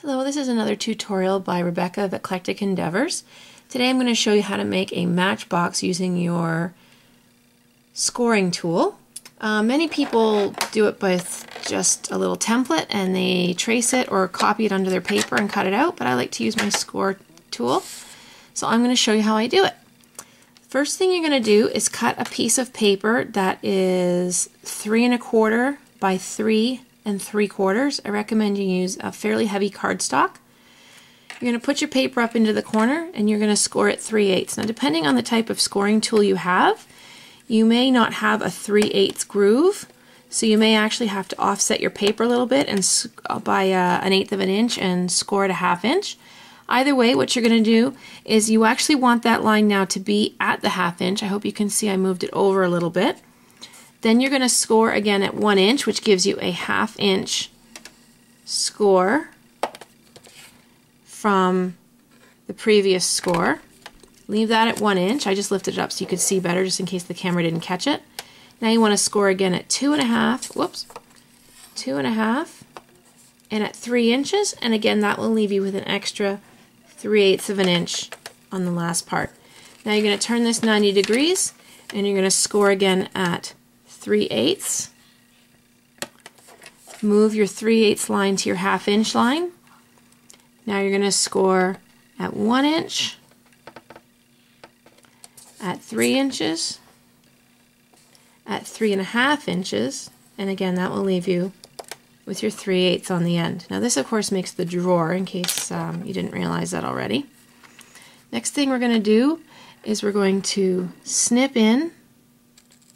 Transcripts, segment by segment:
Hello, this is another tutorial by Rebecca of Eclectic Endeavors. Today I'm going to show you how to make a matchbox using your scoring tool. Many people do it with just a little template and they trace it or copy it onto their paper and cut it out, but I like to use my score tool. So I'm going to show you how I do it. First thing you're going to do is cut a piece of paper that is 3 1/4 by 3 3/4. I recommend you use a fairly heavy cardstock. You're going to put your paper up into the corner and you're going to score it 3/8. Now, depending on the type of scoring tool you have, you may not have a 3/8 groove, so you may actually have to offset your paper a little bit and by 1/8 of an inch and score it a 1/2 inch. Either way, what you're going to do is you actually want that line now to be at the 1/2 inch. I hope you can see I moved it over a little bit. Then you're going to score again at 1 inch, which gives you a 1/2 inch score from the previous score. Leave that at 1 inch. I just lifted it up so you could see better just in case the camera didn't catch it. Now you want to score again at 2 1/2, whoops, 2 1/2, and at 3 inches, and again that will leave you with an extra 3/8 of an inch on the last part. Now you're going to turn this 90 degrees and you're going to score again at 3/8. Move your 3/8 line to your 1/2 inch line. Now you're going to score at 1 inch, at 3 inches, at 3 1/2 inches, and again that will leave you with your 3/8 on the end. Now this of course makes the drawer in case you didn't realize that already. Next thing we're going to do is we're going to snip in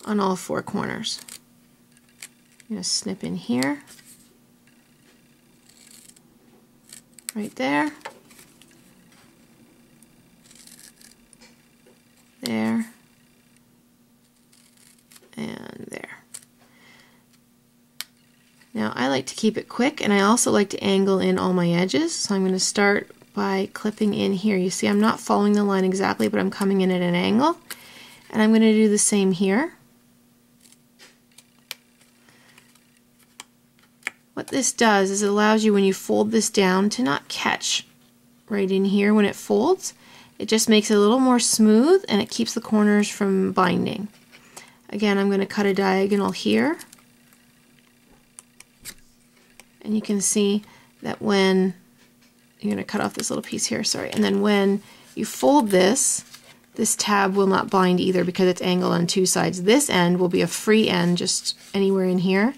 on all 4 corners. I'm going to snip in here, right there, there, and there. Now I like to keep it quick, and I also like to angle in all my edges, so I'm going to start by clipping in here. You see I'm not following the line exactly, but I'm coming in at an angle, and I'm going to do the same here. What this does is it allows you, when you fold this down, to not catch right in here when it folds. It just makes it a little more smooth and it keeps the corners from binding. Again, I'm going to cut a diagonal here, and you can see that when you're going to cut off this little piece here, sorry, and then when you fold this, this tab will not bind either because it's angled on 2 sides. This end will be a free end just anywhere in here,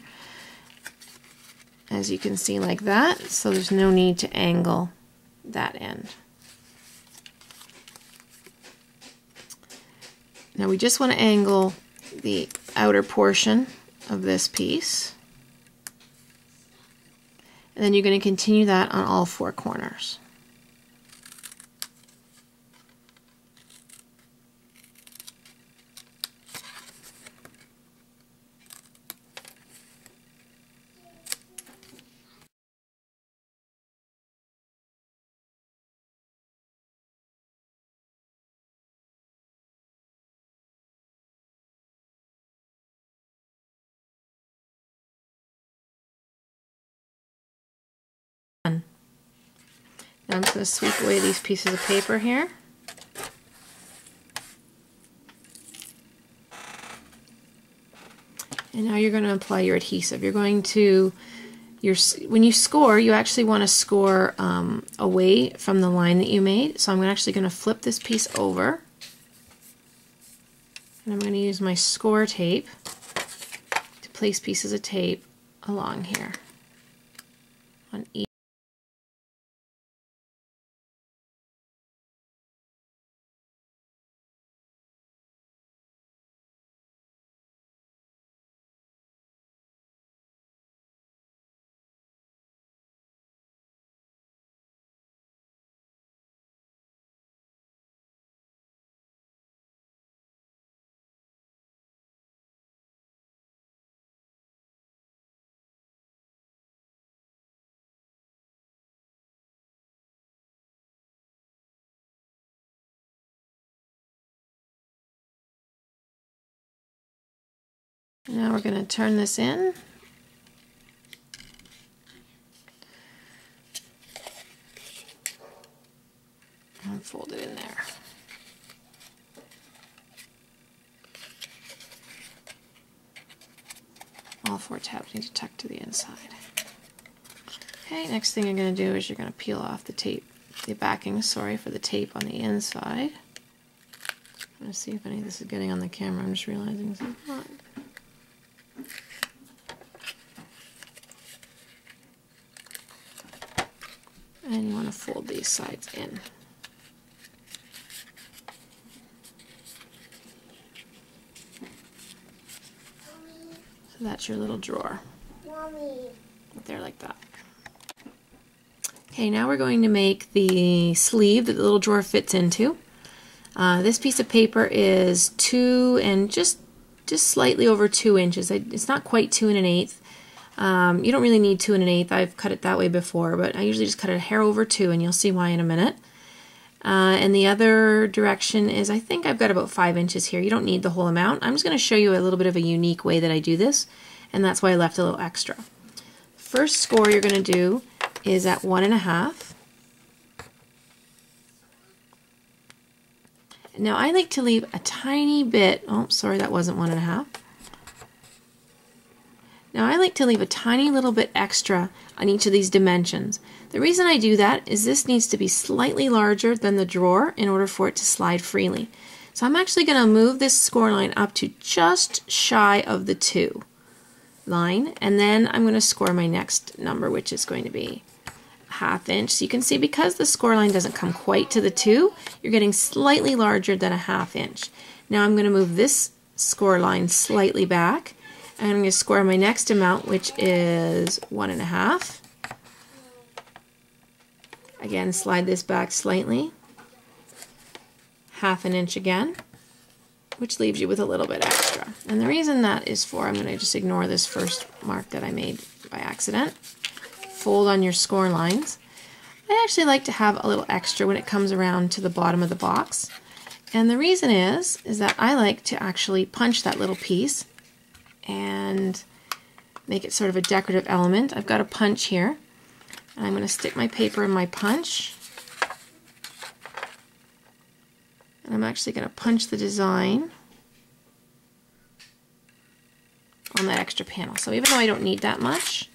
as you can see, like that, so there's no need to angle that end. Now we just want to angle the outer portion of this piece, and then you're going to continue that on all 4 corners. Now I'm just going to sweep away these pieces of paper here. And now you're going to apply your adhesive. You're going to, when you score, you actually want to score away from the line that you made. So I'm actually going to flip this piece over. And I'm going to use my score tape to place pieces of tape along here on each. Now we're going to turn this in and fold it in there. All 4 tabs need to tuck to the inside. Okay, next thing you're going to do is you're going to peel off the tape, the backing, sorry, for the tape on the inside. I'm going to see if any of this is getting on the camera. I'm just realizing this is not. And you want to fold these sides in. So that's your little drawer. There, like that. Okay, now we're going to make the sleeve that the little drawer fits into. This piece of paper is 2 and just slightly over 2 inches. It's not quite 2 1/8. You don't really need 2 1/8. I've cut it that way before, but I usually just cut it a hair over 2, and you'll see why in a minute. And the other direction is, I think I've got about 5 inches here. You don't need the whole amount. I'm just going to show you a little bit of a unique way that I do this, and that's why I left a little extra. First score you're going to do is at 1 1/2. Now I like to leave a tiny bit, oh sorry, that wasn't 1 1/2. Now I like to leave a tiny little bit extra on each of these dimensions. The reason I do that is this needs to be slightly larger than the drawer in order for it to slide freely. So I'm actually going to move this score line up to just shy of the 2 line, and then I'm going to score my next number, which is going to be 1/2 inch. So you can see, because the score line doesn't come quite to the 2, you're getting slightly larger than a 1/2 inch. Now I'm going to move this score line slightly back, and I'm going to score my next amount, which is 1 1/2. Again, slide this back slightly, 1/2 inch again, which leaves you with a little bit extra. And the reason that is for, I'm going to just ignore this first mark that I made by accident. Fold on your score lines. I actually like to have a little extra when it comes around to the bottom of the box. And the reason is that I like to actually punch that little piece and make it sort of a decorative element. I've got a punch here, and I'm going to stick my paper in my punch. And I'm actually going to punch the design on that extra panel. So even though I don't need that much,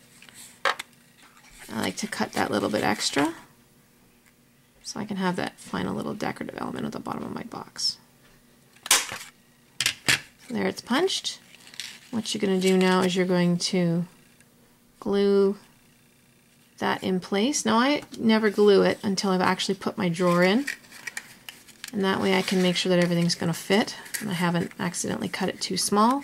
I like to cut that little bit extra so I can have that final little decorative element at the bottom of my box. There, it's punched. What you're going to do now is you're going to glue that in place. Now I never glue it until I've actually put my drawer in, and that way I can make sure that everything's going to fit and I haven't accidentally cut it too small,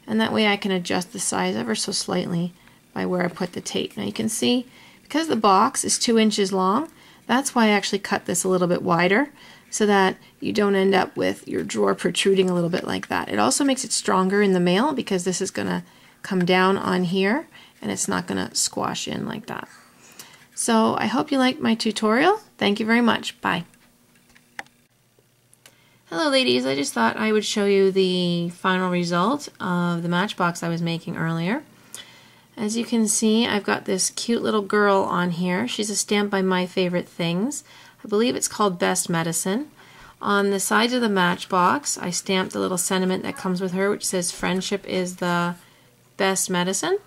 and that way I can adjust the size ever so slightly by where I put the tape. Now you can see, because the box is 2 inches long, that's why I actually cut this a little bit wider, so that you don't end up with your drawer protruding a little bit like that. It also makes it stronger in the mail, because this is going to come down on here and it's not going to squash in like that. So I hope you liked my tutorial. Thank you very much. Bye. Hello ladies, I just thought I would show you the final result of the Matchbox I was making earlier. As you can see, I've got this cute little girl on here. She's a stamp by My Favorite Things. I believe it's called Best Medicine. On the sides of the Matchbox, I stamped a little sentiment that comes with her, which says friendship is the best medicine.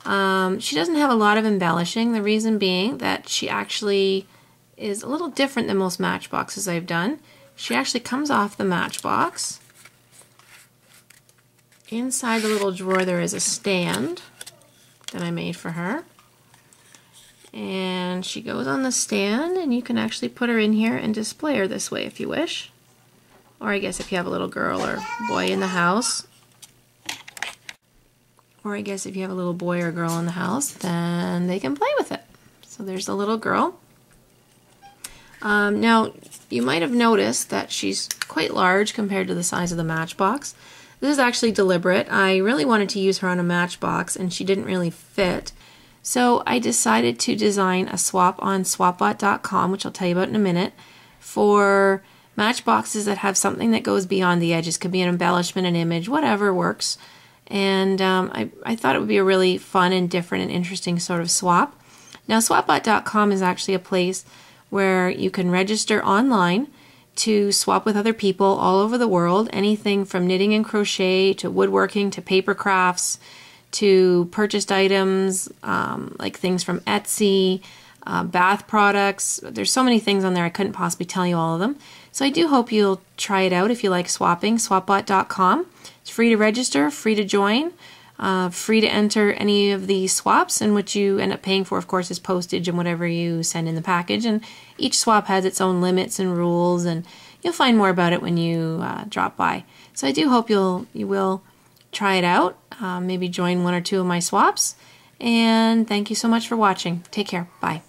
She doesn't have a lot of embellishing, the reason being that she actually is a little different than most Matchboxes I've done. She actually comes off the Matchbox. Inside the little drawer there is a stand that I made for her. And she goes on the stand, and you can actually put her in here and display her this way if you wish. Or I guess if you have a little girl or boy in the house. Or I guess if you have a little boy or girl in the house, then they can play with it. So there's the little girl. Now, you might have noticed that she's quite large compared to the size of the Matchbox. This is actually deliberate. I really wanted to use her on a Matchbox, and she didn't really fit. So I decided to design a swap on swapbot.com, which I'll tell you about in a minute, for Matchboxes that have something that goes beyond the edges. Could be an embellishment, an image, whatever works. And I thought it would be a really fun and different and interesting sort of swap. Now, swapbot.com is actually a place where you can register online to swap with other people all over the world, anything from knitting and crochet to woodworking to paper crafts to purchased items like things from Etsy, bath products. There's so many things on there I couldn't possibly tell you all of them. So I do hope you'll try it out if you like swapping. Swapbot.com. It's free to register, free to join, free to enter any of the swaps, and what you end up paying for, of course, is postage and whatever you send in the package. And each swap has its own limits and rules, and you'll find more about it when you drop by. So I do hope you will try it out, maybe join one or two of my swaps, and thank you so much for watching. Take care. Bye.